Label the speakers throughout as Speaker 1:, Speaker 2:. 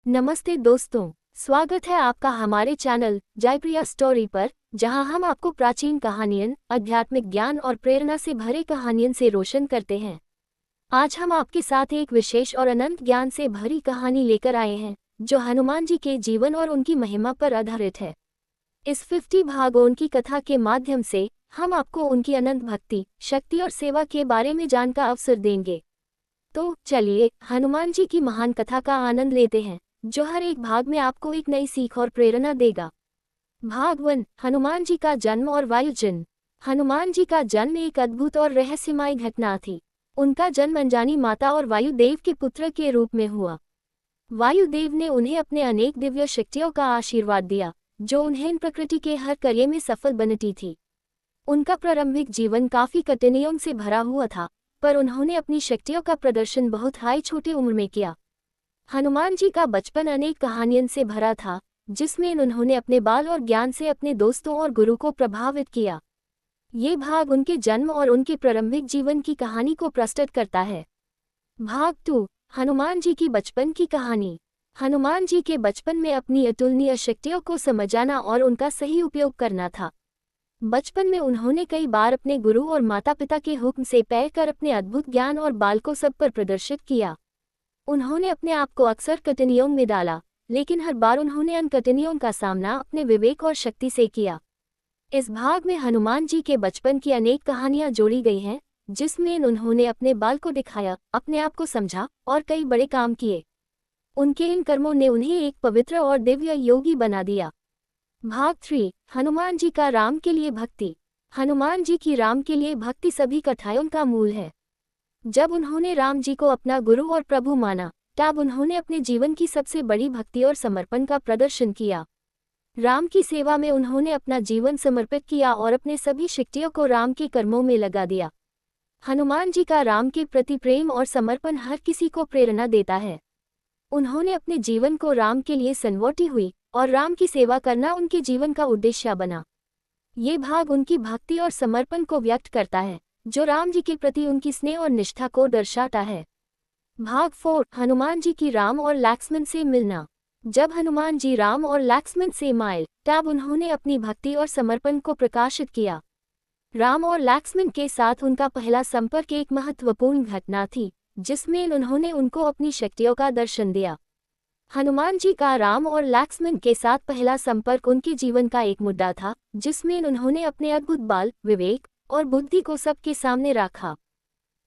Speaker 1: नमस्ते दोस्तों, स्वागत है आपका हमारे चैनल जयप्रिया स्टोरी पर, जहां हम आपको प्राचीन कहानियां, आध्यात्मिक ज्ञान और प्रेरणा से भरे कहानियां से रोशन करते हैं। आज हम आपके साथ एक विशेष और अनंत ज्ञान से भरी कहानी लेकर आए हैं, जो हनुमान जी के जीवन और उनकी महिमा पर आधारित है। इस 50 भागों की कथा के माध्यम से हम आपको उनकी अनंत भक्ति, शक्ति और सेवा के बारे में जानने का अवसर देंगे। तो चलिए हनुमान जी की महान कथा का आनंद लेते हैं, जो हर एक भाग में आपको एक नई सीख और प्रेरणा देगा। भाग 1, हनुमान जी का जन्म और वायुजन। हनुमान जी का जन्म एक अद्भुत और रहस्यमय घटना थी। उनका जन्म अनजानी माता और वायुदेव के पुत्र के रूप में हुआ। वायुदेव ने उन्हें अपने अनेक दिव्य शक्तियों का आशीर्वाद दिया, जो उन्हें प्रकृति के हर कार्य में सफल बनती थी। उनका प्रारंभिक जीवन काफी कठिनाइयों से भरा हुआ था, पर उन्होंने अपनी शक्तियों का प्रदर्शन बहुत छोटी उम्र में किया। हनुमान जी का बचपन अनेक कहानियों से भरा था, जिसमें उन्होंने अपने बाल और ज्ञान से अपने दोस्तों और गुरु को प्रभावित किया। ये भाग उनके जन्म और उनके प्रारंभिक जीवन की कहानी को प्रस्तुत करता है। भाग 2, हनुमान जी की बचपन की कहानी। हनुमान जी के बचपन में अपनी अतुलनीय शक्तियों को समझना और उनका सही उपयोग करना था। बचपन में उन्होंने कई बार अपने गुरु और माता पिता के हुक्म से पैर अपने अद्भुत ज्ञान और बाल को सब पर प्रदर्शित किया। उन्होंने अपने आप को अक्सर कठिनाइयों में डाला, लेकिन हर बार उन्होंने उन कठिनाइयों का सामना अपने विवेक और शक्ति से किया। इस भाग में हनुमान जी के बचपन की अनेक कहानियां जोड़ी गई हैं, जिसमें उन्होंने अपने बाल को दिखाया, अपने आप को समझा और कई बड़े काम किए। उनके इन कर्मों ने उन्हें एक पवित्र और दिव्य योगी बना दिया। भाग 3, हनुमान जी का राम के लिए भक्ति। हनुमान जी की राम के लिए भक्ति सभी कथाओं का मूल है। जब उन्होंने राम जी को अपना गुरु और प्रभु माना, तब उन्होंने अपने जीवन की सबसे बड़ी भक्ति और समर्पण का प्रदर्शन किया। राम की सेवा में उन्होंने अपना जीवन समर्पित किया और अपने सभी शक्तियों को राम के कर्मों में लगा दिया। हनुमान जी का राम के प्रति प्रेम और समर्पण हर किसी को प्रेरणा देता है। उन्होंने अपने जीवन को राम के लिए संवोटी हुई और राम की सेवा करना उनके जीवन का उद्देश्य बना। ये भाग उनकी भक्ति और समर्पण को व्यक्त करता है, जो राम जी के प्रति उनकी स्नेह और निष्ठा को दर्शाता है। भाग 4, हनुमान जी की राम और लक्ष्मण से मिलना। जब हनुमान जी राम और लक्ष्मण से मिले, तब उन्होंने अपनी भक्ति और समर्पण को प्रकाशित किया। राम और लक्ष्मण के साथ उनका पहला संपर्क एक महत्वपूर्ण घटना थी, जिसमें उन्होंने उनको अपनी शक्तियों का दर्शन दिया। हनुमान जी का राम और लक्ष्मण के साथ पहला संपर्क उनके जीवन का एक मुद्दा था, जिसमें उन्होंने अपने अद्भुत बाल, विवेक और बुद्धि को सबके सामने रखा।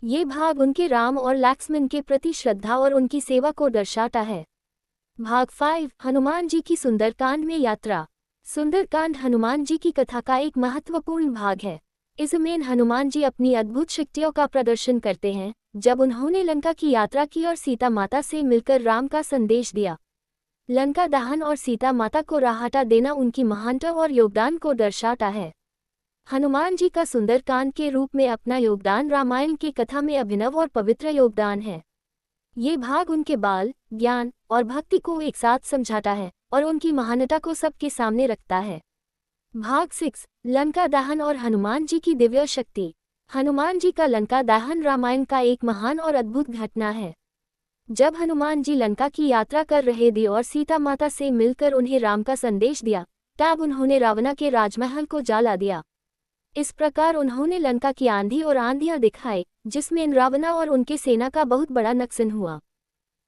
Speaker 1: ये भाग उनके राम और लक्ष्मण के प्रति श्रद्धा और उनकी सेवा को दर्शाता है। भाग 5, हनुमान जी की सुंदरकांड में यात्रा। सुंदरकांड हनुमान जी की कथा का एक महत्वपूर्ण भाग है। इसमें हनुमान जी अपनी अद्भुत शक्तियों का प्रदर्शन करते हैं, जब उन्होंने लंका की यात्रा की और सीता माता से मिलकर राम का संदेश दिया। लंका दहन और सीता माता को राहत देना उनकी महानता और योगदान को दर्शाता है। हनुमान जी का सुंदरकांड के रूप में अपना योगदान रामायण की कथा में अभिनव और पवित्र योगदान है। ये भाग उनके बाल, ज्ञान और भक्ति को एक साथ समझाता है और उनकी महानता को सबके सामने रखता है। भाग 6, लंका दहन और हनुमान जी की दिव्य शक्ति। हनुमान जी का लंका दहन रामायण का एक महान और अद्भुत घटना है। जब हनुमान जी लंका की यात्रा कर रहे थे और सीता माता से मिलकर उन्हें राम का संदेश दिया, तब उन्होंने रावण के राजमहल को जला दिया। इस प्रकार उन्होंने लंका की आंधी और आंधियां दिखाई, जिसमें रावण और उनके सेना का बहुत बड़ा नुकसान हुआ।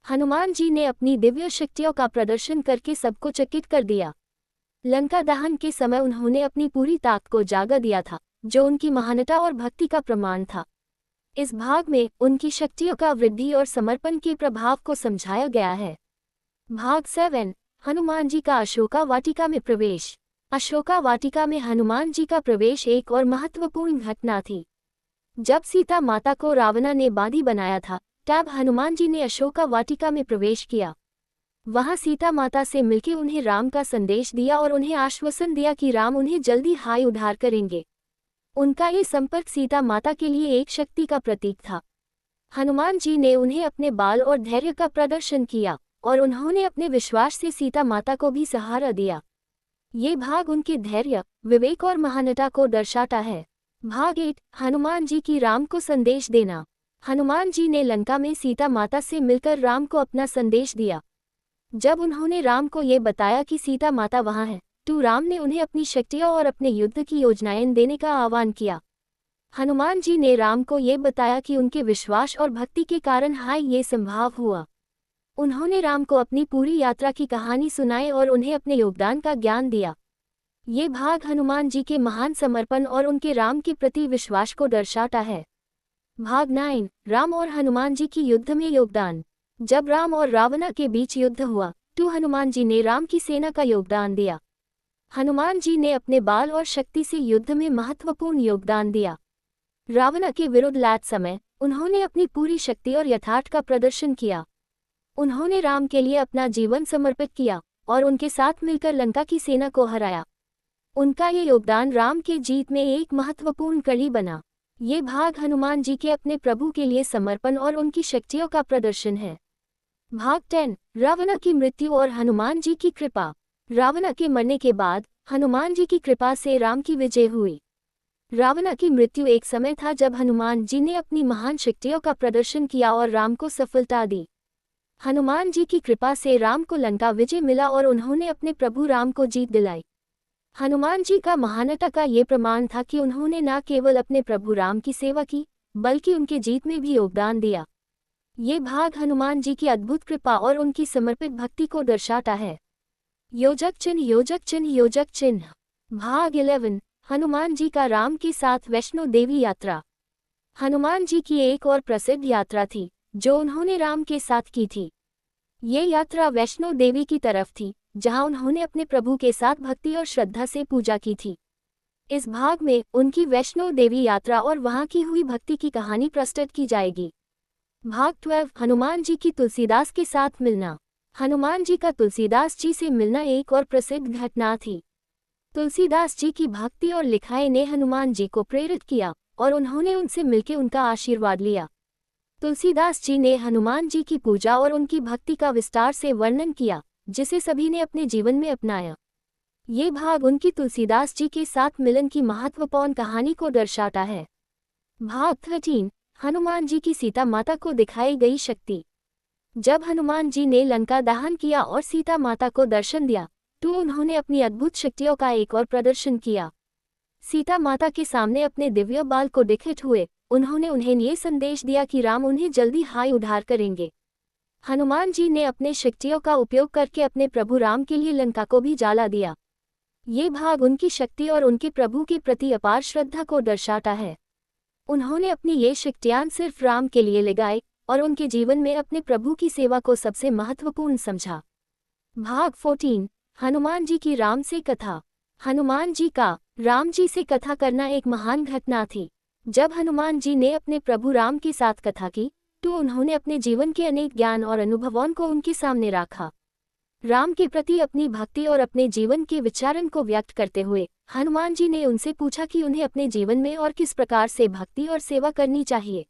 Speaker 1: हनुमान जी ने अपनी दिव्य शक्तियों का प्रदर्शन करके सबको चकित कर दिया। लंका दहन के समय उन्होंने अपनी पूरी ताकत को जागा दिया था, जो उनकी महानता और भक्ति का प्रमाण था। इस भाग में उनकी शक्तियों का वृद्धि और समर्पण के प्रभाव को समझाया गया है। भाग 7, हनुमान जी का अशोका वाटिका में प्रवेश। अशोका वाटिका में हनुमान जी का प्रवेश एक और महत्वपूर्ण घटना थी। जब सीता माता को रावण ने बांदी बनाया था, तब हनुमान जी ने अशोका वाटिका में प्रवेश किया। वहां सीता माता से मिलकर उन्हें राम का संदेश दिया और उन्हें आश्वासन दिया कि राम उन्हें जल्दी हाय उद्धार करेंगे। उनका ये संपर्क सीता माता के लिए एक शक्ति का प्रतीक था। हनुमान जी ने उन्हें अपने बाल और धैर्य का प्रदर्शन किया और उन्होंने अपने विश्वास से सीता माता को भी सहारा दिया। ये भाग उनके धैर्य, विवेक और महानता को दर्शाता है। भाग 8, हनुमान जी की राम को संदेश देना। हनुमान जी ने लंका में सीता माता से मिलकर राम को अपना संदेश दिया। जब उन्होंने राम को ये बताया कि सीता माता वहाँ है, तो राम ने उन्हें अपनी शक्तियाँ और अपने युद्ध की योजनाएं देने का आह्वान किया। हनुमान जी ने राम को ये बताया कि उनके विश्वास और भक्ति के कारण ये संभव हुआ। उन्होंने राम को अपनी पूरी यात्रा की कहानी सुनाई और उन्हें अपने योगदान का ज्ञान दिया। ये भाग हनुमान जी के महान समर्पण और उनके राम के प्रति विश्वास को दर्शाता है। भाग 9, राम और हनुमान जी की युद्ध में योगदान। जब राम और रावण के बीच युद्ध हुआ, तो हनुमान जी ने राम की सेना का योगदान दिया। हनुमान जी ने अपने बाल और शक्ति से युद्ध में महत्वपूर्ण योगदान दिया। रावण के विरुद्ध लड़ते समय उन्होंने अपनी पूरी शक्ति और यथार्थ का प्रदर्शन किया। उन्होंने राम के लिए अपना जीवन समर्पित किया और उनके साथ मिलकर लंका की सेना को हराया। उनका ये योगदान राम के जीत में एक महत्वपूर्ण कड़ी बना। ये भाग हनुमान जी के अपने प्रभु के लिए समर्पण और उनकी शक्तियों का प्रदर्शन है। भाग 10, रावण की मृत्यु और हनुमान जी की कृपा। रावण के मरने के बाद हनुमान जी की कृपा से राम की विजय हुई। रावण की मृत्यु एक समय था जब हनुमान जी ने अपनी महान शक्तियों का प्रदर्शन किया और राम को सफलता दी। हनुमान जी की कृपा से राम को लंका विजय मिला और उन्होंने अपने प्रभु राम को जीत दिलाई। हनुमान जी का महानता का ये प्रमाण था कि उन्होंने न केवल अपने प्रभु राम की सेवा की, बल्कि उनके जीत में भी योगदान दिया। ये भाग हनुमान जी की अद्भुत कृपा और उनकी समर्पित भक्ति को दर्शाता है। योजक चिन्ह, योजक चिन्ह, योजक चिन्ह। भाग 11, हनुमान जी का राम के साथ वैष्णो देवी यात्रा। हनुमान जी की एक और प्रसिद्ध यात्रा थी जो उन्होंने राम के साथ की थी। ये यात्रा वैष्णो देवी की तरफ थी, जहां उन्होंने अपने प्रभु के साथ भक्ति और श्रद्धा से पूजा की थी। इस भाग में उनकी वैष्णो देवी यात्रा और वहां की हुई भक्ति की कहानी प्रस्तुत की जाएगी। भाग 12, हनुमान जी की तुलसीदास के साथ मिलना। हनुमान जी का तुलसीदास जी से मिलना एक और प्रसिद्ध घटना थी। तुलसीदास जी की भक्ति और लिखाई ने हनुमान जी को प्रेरित किया और उन्होंने उनसे मिलकर उनका आशीर्वाद लिया। तुलसीदास जी ने हनुमान जी की पूजा और उनकी भक्ति का विस्तार से वर्णन किया, जिसे सभी ने अपने जीवन में अपनाया। ये भाग उनकी तुलसीदास जी के साथ मिलन की महत्वपूर्ण कहानी को दर्शाता है। भाग 13, हनुमान जी की सीता माता को दिखाई गई शक्ति। जब हनुमान जी ने लंका दहन किया और सीता माता को दर्शन दिया, तो उन्होंने अपनी अद्भुत शक्तियों का एक और प्रदर्शन किया। सीता माता के सामने अपने दिव्य बाल को दिखित हुए उन्होंने उन्हें ये संदेश दिया कि राम उन्हें जल्दी उद्धार करेंगे। हनुमान जी ने अपने शक्तियों का उपयोग करके अपने प्रभु राम के लिए लंका को भी जला दिया। ये भाग उनकी शक्ति और उनके प्रभु के प्रति अपार श्रद्धा को दर्शाता है। उन्होंने अपनी ये शक्तियां सिर्फ राम के लिए लगाई और उनके जीवन में अपने प्रभु की सेवा को सबसे महत्वपूर्ण समझा। भाग 14, हनुमान जी की राम से कथा। हनुमान जी का राम जी से कथा करना एक महान घटना थी। जब हनुमान जी ने अपने प्रभु राम के साथ कथा की, तो उन्होंने अपने जीवन के अनेक ज्ञान और अनुभवों को उनके सामने रखा। राम के प्रति अपनी भक्ति और अपने जीवन के विचारों को व्यक्त करते हुए हनुमान जी ने उनसे पूछा कि उन्हें अपने जीवन में और किस प्रकार से भक्ति और सेवा करनी चाहिए।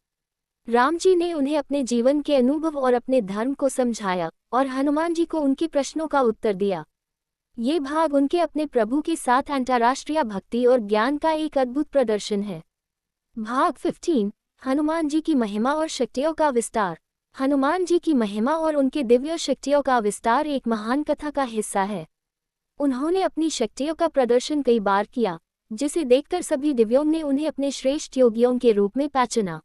Speaker 1: राम जी ने उन्हें अपने जीवन के अनुभव और अपने धर्म को समझाया और हनुमान जी को उनके प्रश्नों का उत्तर दिया। ये भाग उनके अपने प्रभु के साथ अंतर्राष्ट्रीय भक्ति और ज्ञान का एक अद्भुत प्रदर्शन है। भाग 15, हनुमान जी की महिमा और शक्तियों का विस्तार। हनुमान जी की महिमा और उनके दिव्य शक्तियों का विस्तार एक महान कथा का हिस्सा है। उन्होंने अपनी शक्तियों का प्रदर्शन कई बार किया, जिसे देखकर सभी दिव्यों ने उन्हें अपने श्रेष्ठ योगियों के रूप में पहचाना।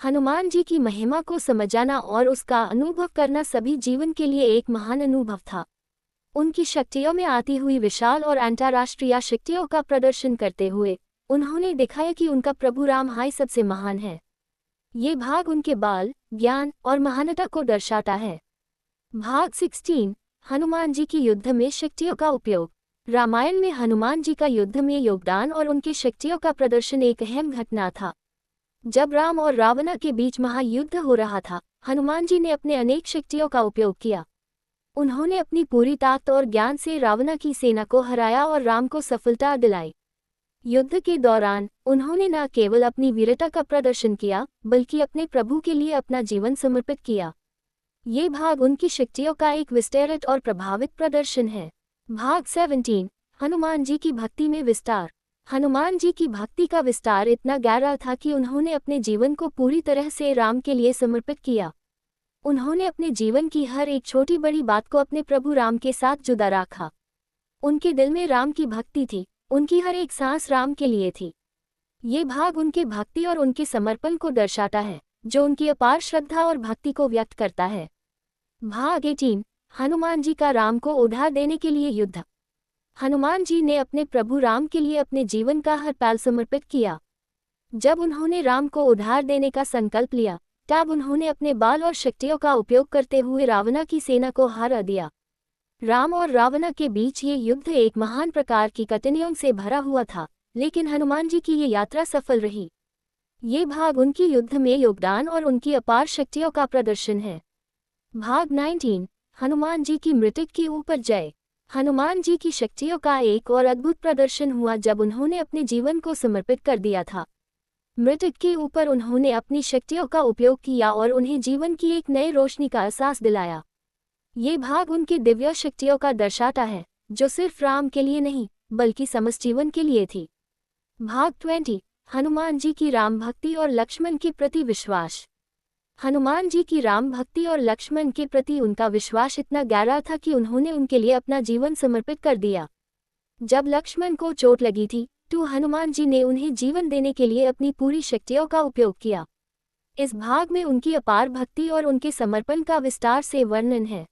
Speaker 1: हनुमान जी की महिमा को समझना और उसका अनुभव करना सभी जीवन के लिए एक महान अनुभव था। उनकी शक्तियों में आती हुई विशाल और अंतर्राष्ट्रीय शक्तियों का प्रदर्शन करते हुए उन्होंने दिखाया कि उनका प्रभु राम सबसे महान है। ये भाग उनके बाल, ज्ञान और महानता को दर्शाता है। भाग 16, हनुमान जी की युद्ध में शक्तियों का उपयोग। रामायण में हनुमान जी का युद्ध में योगदान और उनकी शक्तियों का प्रदर्शन एक अहम घटना था। जब राम और रावण के बीच महायुद्ध हो रहा था, हनुमान जी ने अपने अनेक शक्तियों का उपयोग किया। उन्होंने अपनी पूरी ताकत और ज्ञान से रावण की सेना को हराया और राम को सफलता दिलाई। युद्ध के दौरान उन्होंने न केवल अपनी वीरता का प्रदर्शन किया, बल्कि अपने प्रभु के लिए अपना जीवन समर्पित किया। ये भाग उनकी शक्तियों का एक विस्तृत और प्रभावित प्रदर्शन है। भाग 17, हनुमान जी की भक्ति में विस्तार। हनुमान जी की भक्ति का विस्तार इतना गहरा था कि उन्होंने अपने जीवन को पूरी तरह से राम के लिए समर्पित किया। उन्होंने अपने जीवन की हर एक छोटी बड़ी बात को अपने प्रभु राम के साथ जुड़ा रखा। उनके दिल में राम की भक्ति थी, उनकी हर एक सांस राम के लिए थी। ये भाग उनके भक्ति और उनके समर्पण को दर्शाता है, जो उनकी अपार श्रद्धा और भक्ति को व्यक्त करता है। भाग 18, हनुमान जी का राम को उधार देने के लिए युद्ध। हनुमान जी ने अपने प्रभु राम के लिए अपने जीवन का हर पल समर्पित किया। जब उन्होंने राम को उधार देने का संकल्प लिया, तब उन्होंने अपने बल और शक्तियों का उपयोग करते हुए रावण की सेना को हरा दिया। राम और रावण के बीच ये युद्ध एक महान प्रकार की कठिनाइयों से भरा हुआ था, लेकिन हनुमान जी की ये यात्रा सफल रही। ये भाग उनकी युद्ध में योगदान और उनकी अपार शक्तियों का प्रदर्शन है। भाग 19, हनुमान जी की मृत्यु के ऊपर जय। हनुमान जी की शक्तियों का एक और अद्भुत प्रदर्शन हुआ जब उन्होंने अपने जीवन को समर्पित कर दिया था। मृत्यु के ऊपर उन्होंने अपनी शक्तियों का उपयोग किया और उन्हें जीवन की एक नई रोशनी का एहसास दिलाया। ये भाग उनकी दिव्य शक्तियों का दर्शाता है, जो सिर्फ राम के लिए नहीं बल्कि समस्त जीवन के लिए थी। भाग 20, हनुमान जी की राम भक्ति और लक्ष्मण के प्रति विश्वास। हनुमान जी की राम भक्ति और लक्ष्मण के प्रति उनका विश्वास इतना गहरा था कि उन्होंने उनके लिए अपना जीवन समर्पित कर दिया। जब लक्ष्मण को चोट लगी थी, तो हनुमान जी ने उन्हें जीवन देने के लिए अपनी पूरी शक्तियों का उपयोग किया। इस भाग में उनकी अपार भक्ति और उनके समर्पण का विस्तार से वर्णन है।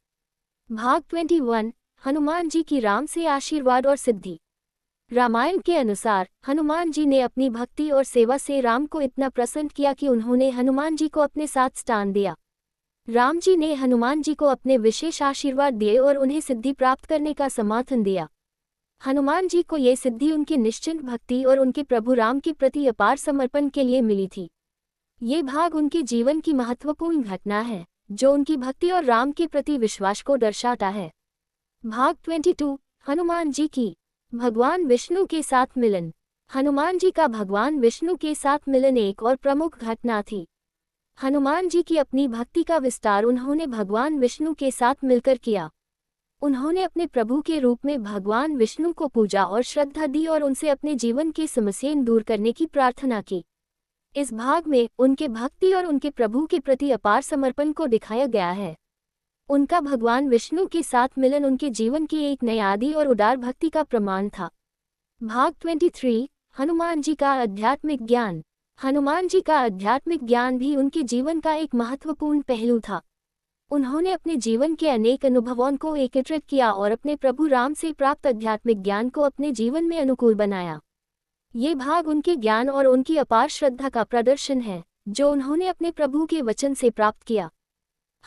Speaker 1: भाग 21, हनुमान जी की राम से आशीर्वाद और सिद्धि। रामायण के अनुसार हनुमान जी ने अपनी भक्ति और सेवा से राम को इतना प्रसन्न किया कि उन्होंने हनुमान जी को अपने साथ स्थान दिया। राम जी ने हनुमान जी को अपने विशेष आशीर्वाद दिए और उन्हें सिद्धि प्राप्त करने का समर्थन दिया। हनुमान जी को ये सिद्धि उनकी निश्चिंत भक्ति और उनके प्रभु राम के प्रति अपार समर्पण के लिए मिली थी। ये भाग उनके जीवन की महत्वपूर्ण घटना है, जो उनकी भक्ति और राम के प्रति विश्वास को दर्शाता है। भाग 22, हनुमान जी की भगवान विष्णु के साथ मिलन। हनुमान जी का भगवान विष्णु के साथ मिलन एक और प्रमुख घटना थी। हनुमान जी की अपनी भक्ति का विस्तार उन्होंने भगवान विष्णु के साथ मिलकर किया। उन्होंने अपने प्रभु के रूप में भगवान विष्णु को पूजा और श्रद्धा दी और उनसे अपने जीवन की समस्याएं दूर करने की प्रार्थना की। इस भाग में उनके भक्ति और उनके प्रभु के प्रति अपार समर्पण को दिखाया गया है। उनका भगवान विष्णु के साथ मिलन उनके जीवन की एक नई आदि और उदार भक्ति का प्रमाण था। भाग 23, हनुमान जी का आध्यात्मिक ज्ञान। हनुमान जी का आध्यात्मिक ज्ञान भी उनके जीवन का एक महत्वपूर्ण पहलू था। उन्होंने अपने जीवन के अनेक अनुभवों को एकत्रित किया और अपने प्रभु राम से प्राप्त आध्यात्मिक ज्ञान को अपने जीवन में अनुकूल बनाया। ये भाग उनके ज्ञान और उनकी अपार श्रद्धा का प्रदर्शन है, जो उन्होंने अपने प्रभु के वचन से प्राप्त किया।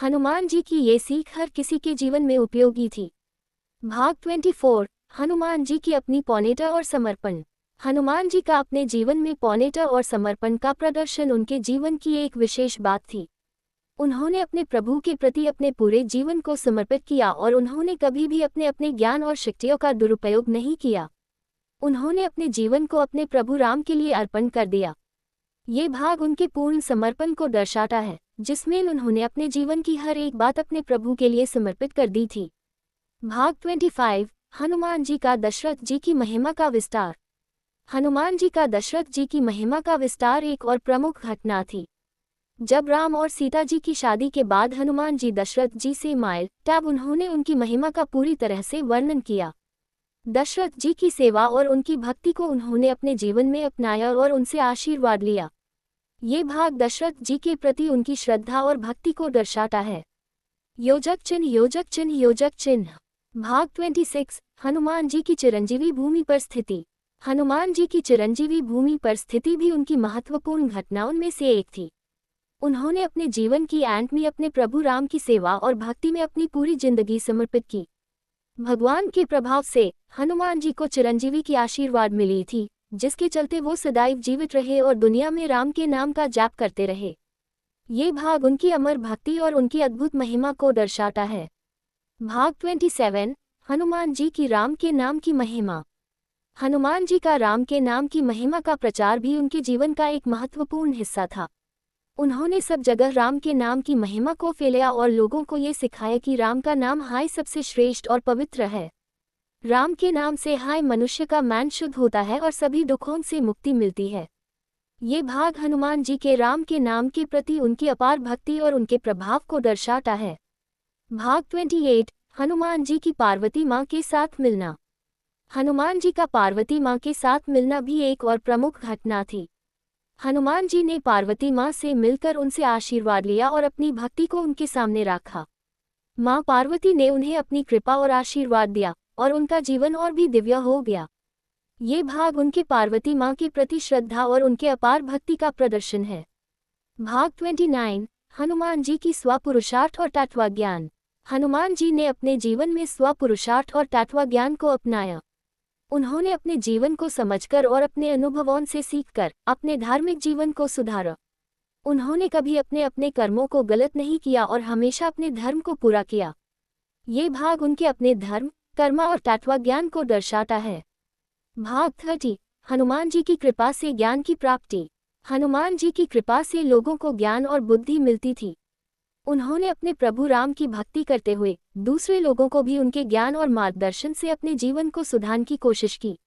Speaker 1: हनुमान जी की ये सीख हर किसी के जीवन में उपयोगी थी। भाग 24, हनुमान जी की अपनी पौनेटा और समर्पण। हनुमान जी का अपने जीवन में पौनेटा और समर्पण का प्रदर्शन उनके जीवन की एक विशेष बात थी। उन्होंने अपने प्रभु के प्रति अपने पूरे जीवन को समर्पित किया और उन्होंने कभी भी अपने ज्ञान और शक्तियों का दुरुपयोग नहीं किया। उन्होंने अपने जीवन को अपने प्रभु राम के लिए अर्पण कर दिया। ये भाग उनके पूर्ण समर्पण को दर्शाता है, जिसमें उन्होंने अपने जीवन की हर एक बात अपने प्रभु के लिए समर्पित कर दी थी। भाग 25, हनुमान जी का दशरथ जी की महिमा का विस्तार। हनुमान जी का दशरथ जी की महिमा का विस्तार एक और प्रमुख घटना थी। जब राम और सीता जी की शादी के बाद हनुमान जी दशरथ जी से मिले, तब उन्होंने उनकी महिमा का पूरी तरह से वर्णन किया। दशरथ जी की सेवा और उनकी भक्ति को उन्होंने अपने जीवन में अपनाया और उनसे आशीर्वाद लिया। ये भाग दशरथ जी के प्रति उनकी श्रद्धा और भक्ति को दर्शाता है। योजक चिन्ह योजक चिन्ह योजक चिन्ह। भाग 26, हनुमान जी की चिरंजीवी भूमि पर स्थिति। हनुमान जी की चिरंजीवी भूमि पर स्थिति भी उनकी महत्वपूर्ण घटनाओं में से एक थी। उन्होंने अपने जीवन की अंत में अपने प्रभु राम की सेवा और भक्ति में अपनी पूरी जिंदगी समर्पित की। भगवान के प्रभाव से हनुमान जी को चिरंजीवी की आशीर्वाद मिली थी, जिसके चलते वो सदैव जीवित रहे और दुनिया में राम के नाम का जाप करते रहे। ये भाग उनकी अमर भक्ति और उनकी अद्भुत महिमा को दर्शाता है। भाग 27, हनुमान जी की राम के नाम की महिमा। हनुमान जी का राम के नाम की महिमा का प्रचार भी उनके जीवन का एक महत्वपूर्ण हिस्सा था। उन्होंने सब जगह राम के नाम की महिमा को फैलाया और लोगों को ये सिखाया कि राम का नाम हाय सबसे श्रेष्ठ और पवित्र है। राम के नाम से हाय मनुष्य का मन शुद्ध होता है और सभी दुखों से मुक्ति मिलती है। ये भाग हनुमान जी के राम के नाम के प्रति उनकी अपार भक्ति और उनके प्रभाव को दर्शाता है। भाग 28 हनुमान जी की पार्वती माँ के साथ मिलना। हनुमान जी का पार्वती माँ के साथ मिलना भी एक और प्रमुख घटना थी। हनुमान जी ने पार्वती माँ से मिलकर उनसे आशीर्वाद लिया और अपनी भक्ति को उनके सामने रखा। माँ पार्वती ने उन्हें अपनी कृपा और आशीर्वाद दिया और उनका जीवन और भी दिव्य हो गया। ये भाग उनके पार्वती माँ के प्रति श्रद्धा और उनके अपार भक्ति का प्रदर्शन है। भाग 29 हनुमान जी की स्वपुरुषार्थ और तत्वज्ञान। हनुमान जी ने अपने जीवन में स्वपुरुषार्थ और तत्वज्ञान को अपनाया। उन्होंने अपने जीवन को समझकर और अपने अनुभवों से सीखकर अपने धार्मिक जीवन को सुधारा। उन्होंने कभी अपने अपने कर्मों को गलत नहीं किया और हमेशा अपने धर्म को पूरा किया। ये भाग उनके अपने धर्म, कर्म और तत्वज्ञान को दर्शाता है। भाग 30 हनुमान जी की कृपा से ज्ञान की प्राप्ति। हनुमान जी की कृपा से लोगों को ज्ञान और बुद्धि मिलती थी। उन्होंने अपने प्रभु राम की भक्ति करते हुए दूसरे लोगों को भी उनके ज्ञान और मार्गदर्शन से अपने जीवन को सुधारने की कोशिश की।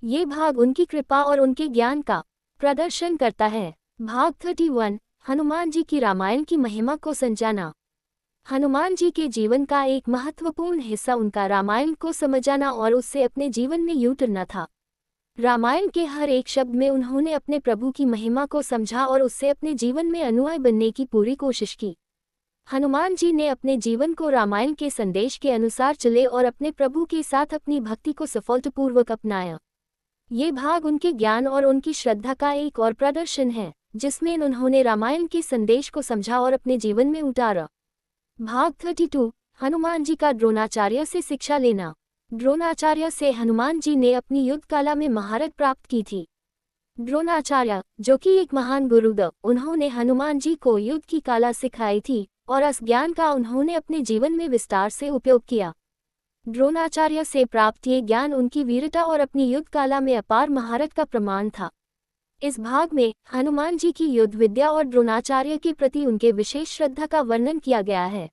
Speaker 1: ये भाग उनकी कृपा और उनके ज्ञान का प्रदर्शन करता है। भाग 31 हनुमान जी की रामायण की महिमा को समझाना। हनुमान जी के जीवन का एक महत्वपूर्ण हिस्सा उनका रामायण को समझाना और उससे अपने जीवन में उतरना था। रामायण के हर एक शब्द में उन्होंने अपने प्रभु की महिमा को समझा और उससे अपने जीवन में अनुयायी बनने की पूरी कोशिश की। हनुमान जी ने अपने जीवन को रामायण के संदेश के अनुसार चले और अपने प्रभु के साथ अपनी भक्ति को सफलतापूर्वक अपनाया। ये भाग उनके ज्ञान और उनकी श्रद्धा का एक और प्रदर्शन है, जिसमें उन्होंने रामायण के संदेश को समझा और अपने जीवन में उतारा। भाग 32 हनुमान जी का द्रोणाचार्य से शिक्षा लेना। द्रोणाचार्य से हनुमान जी ने अपनी युद्ध कला में महारत प्राप्त की थी। द्रोणाचार्य, जो कि एक महान गुरु थे, उन्होंने हनुमान जी को युद्ध की कला सिखाई थी और इस ज्ञान का उन्होंने अपने जीवन में विस्तार से उपयोग किया। द्रोणाचार्य से प्राप्त ये ज्ञान उनकी वीरता और अपनी युद्ध कला में अपार महारत का प्रमाण था। इस भाग में हनुमान जी की युद्ध विद्या और द्रोणाचार्य के प्रति उनके विशेष श्रद्धा का वर्णन किया गया है।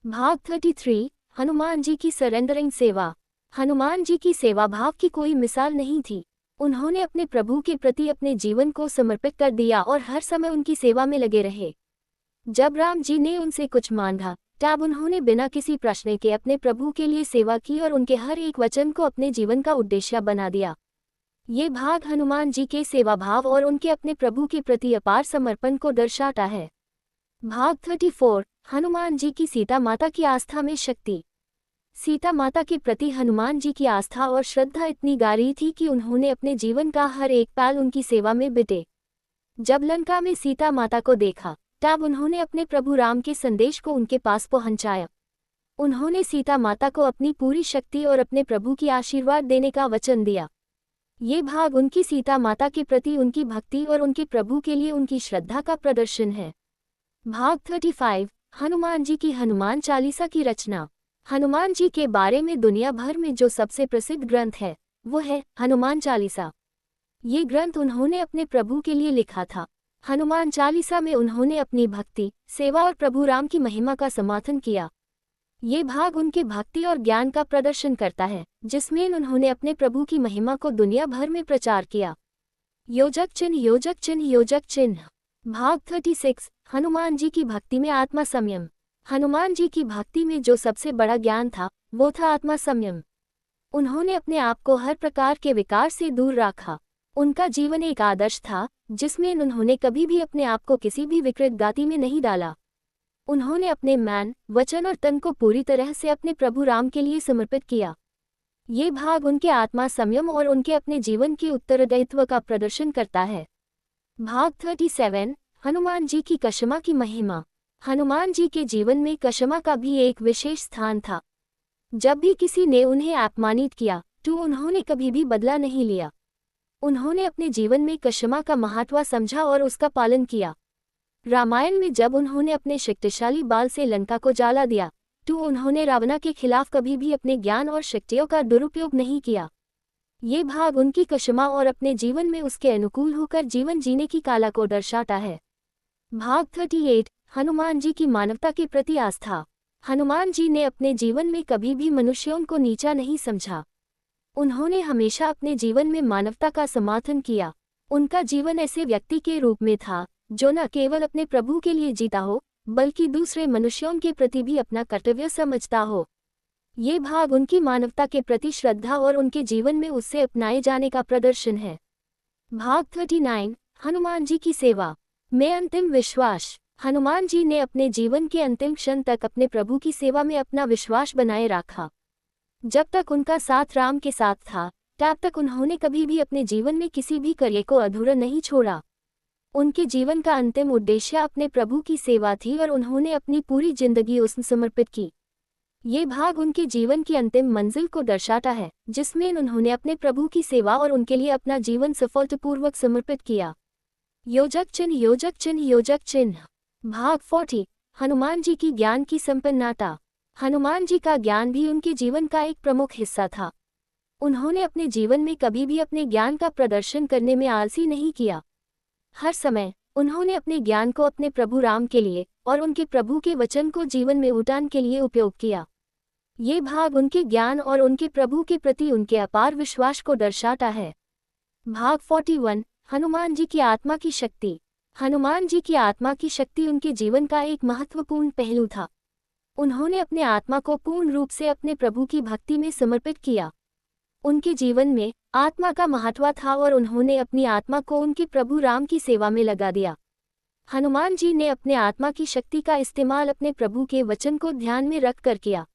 Speaker 1: भाग 33 हनुमान जी की सरेंडरिंग सेवा। हनुमान जी की सेवा भाव की कोई मिसाल नहीं थी। उन्होंने अपने प्रभु के प्रति अपने जीवन को समर्पित कर दिया और हर समय उनकी सेवा में लगे रहे। जब राम जी ने उनसे कुछ मांगा, तब उन्होंने बिना किसी प्रश्न के अपने प्रभु के लिए सेवा की और उनके हर एक वचन को अपने जीवन का उद्देश्य बना दिया। ये भाग हनुमान जी के सेवा भाव और उनके अपने प्रभु के प्रति अपार समर्पण को दर्शाता है। भाग 34 हनुमान जी की सीता माता की आस्था में शक्ति। सीता माता के प्रति हनुमान जी की आस्था और श्रद्धा इतनी गहरी थी कि उन्होंने अपने जीवन का हर एक पल उनकी सेवा में बिते। जब लंका में सीता माता को देखा, तब उन्होंने अपने प्रभु राम के संदेश को उनके पास पहुंचाया। उन्होंने सीता माता को अपनी पूरी शक्ति और अपने प्रभु की आशीर्वाद देने का वचन दिया। ये भाग उनकी सीता माता के प्रति उनकी भक्ति और उनके प्रभु के लिए उनकी श्रद्धा का प्रदर्शन है। भाग 35 हनुमान जी की हनुमान चालीसा की रचना। हनुमान जी के बारे में दुनिया भर में जो सबसे प्रसिद्ध ग्रंथ है, वो है हनुमान चालीसा। ये ग्रंथ उन्होंने अपने प्रभु के लिए लिखा था। हनुमान चालीसा में उन्होंने अपनी भक्ति, सेवा और प्रभु राम की महिमा का समर्थन किया। ये भाग उनके भक्ति और ज्ञान का प्रदर्शन करता है, जिसमें उन्होंने अपने प्रभु की महिमा को दुनिया भर में प्रचार किया। योजक चिन्ह योजक चिन्ह योजक चिन्ह। भाग 36 हनुमान जी की भक्ति में आत्मा संयम। हनुमान जी की भक्ति में जो सबसे बड़ा ज्ञान था, वो था आत्मा संयम। उन्होंने अपने आप को हर प्रकार के विकार से दूर रखा। उनका जीवन एक आदर्श था, जिसमें उन्होंने कभी भी अपने आप को किसी भी विकृत गति में नहीं डाला। उन्होंने अपने मन, वचन और तन को पूरी तरह से अपने प्रभु राम के लिए समर्पित किया। ये भाग उनके आत्मा संयम और उनके अपने जीवन के उत्तरदायित्व का प्रदर्शन करता है। भाग 37 हनुमान जी की क्षमा की महिमा। हनुमान जी के जीवन में क्षमा का भी एक विशेष स्थान था। जब भी किसी ने उन्हें अपमानित किया, तो उन्होंने कभी भी बदला नहीं लिया। उन्होंने अपने जीवन में क्षमा का महत्व समझा और उसका पालन किया। रामायण में जब उन्होंने अपने शक्तिशाली बाल से लंका को जला दिया, तो उन्होंने रावण के खिलाफ कभी भी अपने ज्ञान और शक्तियों का दुरुपयोग नहीं किया। ये भाग उनकी क्षमा और अपने जीवन में उसके अनुकूल होकर जीवन जीने की कला को दर्शाता है। भाग 38 हनुमान जी की मानवता के प्रति आस्था। हनुमान जी ने अपने जीवन में कभी भी मनुष्यों को नीचा नहीं समझा। उन्होंने हमेशा अपने जीवन में मानवता का समर्थन किया। उनका जीवन ऐसे व्यक्ति के रूप में था जो न केवल अपने प्रभु के लिए जीता हो, बल्कि दूसरे मनुष्यों के प्रति भी अपना कर्तव्य समझता हो। ये भाग उनकी मानवता के प्रति श्रद्धा और उनके जीवन में उससे अपनाए जाने का प्रदर्शन है। भाग 39, हनुमान जी की सेवा में अंतिम विश्वास। हनुमान जी ने अपने जीवन के अंतिम क्षण तक अपने प्रभु की सेवा में अपना विश्वास बनाए रखा। जब तक उनका साथ राम के साथ था, तब तक उन्होंने कभी भी अपने जीवन में किसी भी कार्य को अधूरा नहीं छोड़ा। उनके जीवन का अंतिम उद्देश्य अपने प्रभु की सेवा थी और उन्होंने अपनी पूरी जिंदगी उसमें समर्पित की। ये भाग उनके जीवन की अंतिम मंजिल को दर्शाता है, जिसमें उन्होंने अपने प्रभु की सेवा और उनके लिए अपना जीवन सफलतापूर्वक समर्पित किया। योजक चिन्ह, योजक चिन्ह, योजक चिन्ह। भाग 40, हनुमान जी की ज्ञान की संपन्नता। हनुमान जी का ज्ञान भी उनके जीवन का एक प्रमुख हिस्सा था। उन्होंने अपने जीवन में कभी भी अपने ज्ञान का प्रदर्शन करने में आलसी नहीं किया। हर समय उन्होंने अपने ज्ञान को अपने प्रभु राम के लिए और उनके प्रभु के वचन को जीवन में उतारने के लिए उपयोग किया। ये भाग उनके ज्ञान और उनके प्रभु के प्रति उनके अपार विश्वास को दर्शाता है। भाग 41, हनुमान जी की आत्मा की शक्ति। हनुमान जी की आत्मा की शक्ति उनके जीवन का एक महत्वपूर्ण पहलू था। उन्होंने अपने आत्मा को पूर्ण रूप से अपने प्रभु की भक्ति में समर्पित किया। उनके जीवन में आत्मा का महत्व था और उन्होंने अपनी आत्मा को उनके प्रभु राम की सेवा में लगा दिया। हनुमान जी ने अपने आत्मा की शक्ति का इस्तेमाल अपने प्रभु के वचन को ध्यान में रख कर किया।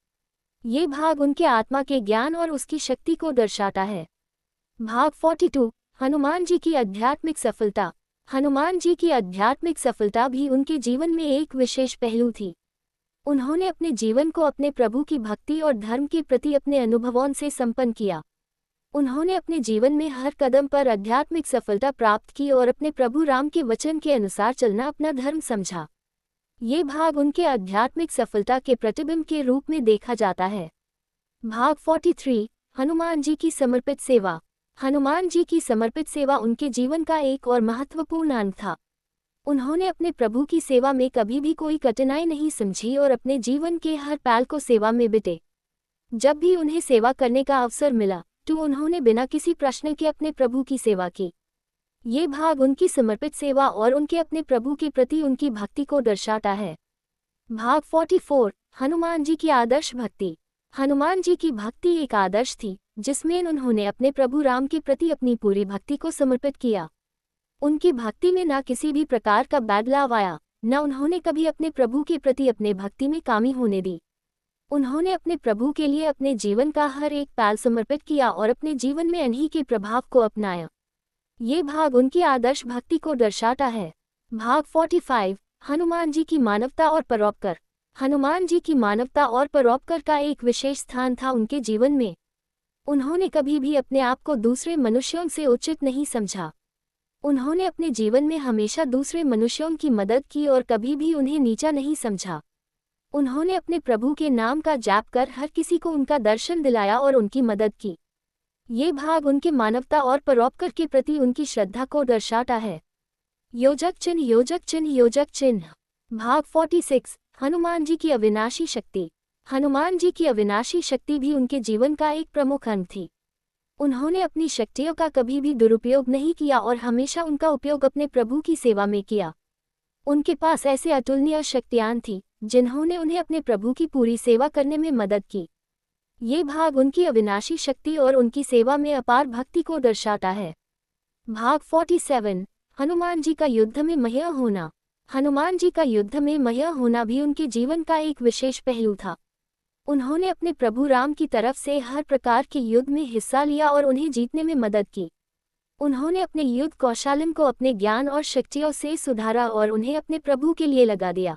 Speaker 1: ये भाग उनके आत्मा के ज्ञान और उसकी शक्ति को दर्शाता है। भाग 42, हनुमान जी की आध्यात्मिक सफलता। हनुमान जी की आध्यात्मिक सफलता भी उनके जीवन में एक विशेष पहलू थी। उन्होंने अपने जीवन को अपने प्रभु की भक्ति और धर्म के प्रति अपने अनुभवों से संपन्न किया। उन्होंने अपने जीवन में हर कदम पर आध्यात्मिक सफलता प्राप्त की और अपने प्रभु राम के वचन के अनुसार चलना अपना धर्म समझा। ये भाग उनके आध्यात्मिक सफलता के प्रतिबिंब के रूप में देखा जाता है। भाग 43, हनुमान जी की समर्पित सेवा। हनुमान जी की समर्पित सेवा उनके जीवन का एक और महत्वपूर्ण अंग था। उन्होंने अपने प्रभु की सेवा में कभी भी कोई कठिनाई नहीं समझी और अपने जीवन के हर पल को सेवा में बिताए। जब भी उन्हें सेवा करने का अवसर मिला तो उन्होंने बिना किसी प्रश्न के अपने प्रभु की सेवा की। ये भाग उनकी समर्पित सेवा और उनके अपने प्रभु के प्रति उनकी भक्ति को दर्शाता है। भाग 44, हनुमान जी की आदर्श भक्ति। हनुमान जी की भक्ति एक आदर्श थी जिसमें उन्होंने अपने प्रभु राम के प्रति अपनी पूरी भक्ति को समर्पित किया। उनकी भक्ति में न किसी भी प्रकार का बदलाव आया, न उन्होंने कभी अपने प्रभु के प्रति अपने भक्ति में कमी होने दी। उन्होंने अपने प्रभु के लिए अपने जीवन का हर एक पल समर्पित किया और अपने जीवन में उन्हीं के प्रभाव को अपनाया। ये भाग उनकी आदर्श भक्ति को दर्शाता है। भाग 45, हनुमान जी की मानवता और परोपकार। हनुमान जी की मानवता और परोपकार का एक विशेष स्थान था उनके जीवन में। उन्होंने कभी भी अपने आप को दूसरे मनुष्यों से उचित नहीं समझा। उन्होंने अपने जीवन में हमेशा दूसरे मनुष्यों की मदद की और कभी भी उन्हें नीचा नहीं समझा। उन्होंने अपने प्रभु के नाम का जाप कर हर किसी को उनका दर्शन दिलाया और उनकी मदद की। ये भाग उनके मानवता और परोपकार के प्रति उनकी श्रद्धा को दर्शाता है। योजक चिन्ह, योजक चिन्ह, योजक चिन्ह। भाग 46, हनुमान जी की अविनाशी शक्ति। हनुमान जी की अविनाशी शक्ति भी उनके जीवन का एक प्रमुख अंग थी। उन्होंने अपनी शक्तियों का कभी भी दुरुपयोग नहीं किया और हमेशा उनका उपयोग अपने प्रभु की सेवा में किया। उनके पास ऐसे अतुलनीय शक्तियां थीं जिन्होंने उन्हें अपने प्रभु की पूरी सेवा करने में मदद की। ये भाग उनकी अविनाशी शक्ति और उनकी सेवा में अपार भक्ति को दर्शाता है। भाग 47, हनुमान जी का युद्ध में महिया होना। हनुमान जी का युद्ध में महिया होना भी उनके जीवन का एक विशेष पहलू था। उन्होंने अपने प्रभु राम की तरफ से हर प्रकार के युद्ध में हिस्सा लिया और उन्हें जीतने में मदद की। उन्होंने अपने युद्ध कौशल को अपने ज्ञान और शक्तियों से सुधारा और उन्हें अपने प्रभु के लिए लगा दिया।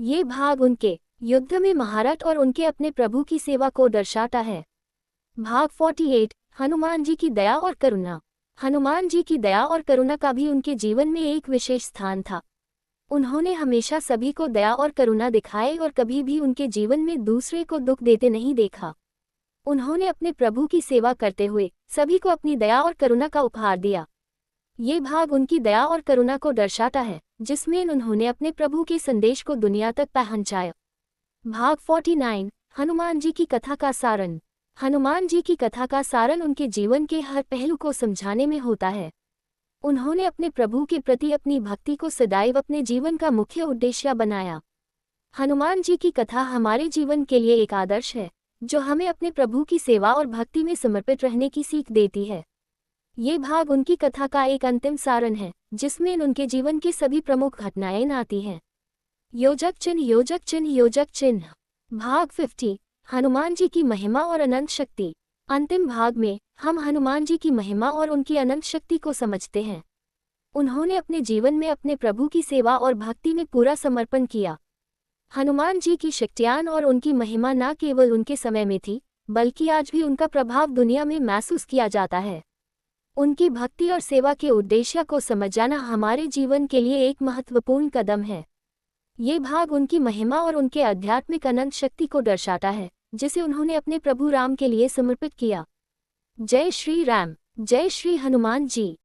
Speaker 1: ये भाग उनके युद्ध में महारत और उनके अपने प्रभु की सेवा को दर्शाता है। भाग 48, हनुमान जी की दया और करुणा। हनुमान जी की दया और करुणा का भी उनके जीवन में एक विशेष स्थान था। उन्होंने हमेशा सभी को दया और करुणा दिखाए और कभी भी उनके जीवन में दूसरे को दुख देते नहीं देखा। उन्होंने अपने प्रभु की सेवा करते हुए सभी को अपनी दया और करुणा का उपहार दिया। ये भाग उनकी दया और करुणा को दर्शाता है जिसमें उन्होंने अपने प्रभु के संदेश को दुनिया तक पहुंचाया। भाग 49, हनुमान जी की कथा का सारण। हनुमान जी की कथा का सारण उनके जीवन के हर पहलू को समझाने में होता है। उन्होंने अपने प्रभु के प्रति अपनी भक्ति को सदैव अपने जीवन का मुख्य उद्देश्य बनाया। हनुमान जी की कथा हमारे जीवन के लिए एक आदर्श है, जो हमें अपने प्रभु की सेवा और भक्ति में समर्पित रहने की सीख देती है। ये भाग उनकी कथा का एक अंतिम सारण है, जिसमें उनके जीवन की सभी प्रमुख घटनाएं आती हैं। योजक चिन्ह योजक चिन्ह योजक चिन्ह। भाग 50, हनुमान जी की महिमा और अनंत शक्ति। अंतिम भाग में हम हनुमान जी की महिमा और उनकी अनंत शक्ति को समझते हैं। उन्होंने अपने जीवन में अपने प्रभु की सेवा और भक्ति में पूरा समर्पण किया। हनुमान जी की शक्तियान और उनकी महिमा न केवल उनके समय में थी, बल्कि आज भी उनका प्रभाव दुनिया में महसूस किया जाता है। उनकी भक्ति और सेवा के उद्देश्य को समझ जाना हमारे जीवन के लिए एक महत्वपूर्ण कदम है। ये भाग उनकी महिमा और उनके आध्यात्मिक अनंत शक्ति को दर्शाता है, जिसे उन्होंने अपने प्रभु राम के लिए समर्पित किया। जय श्री राम, जय श्री हनुमान जी।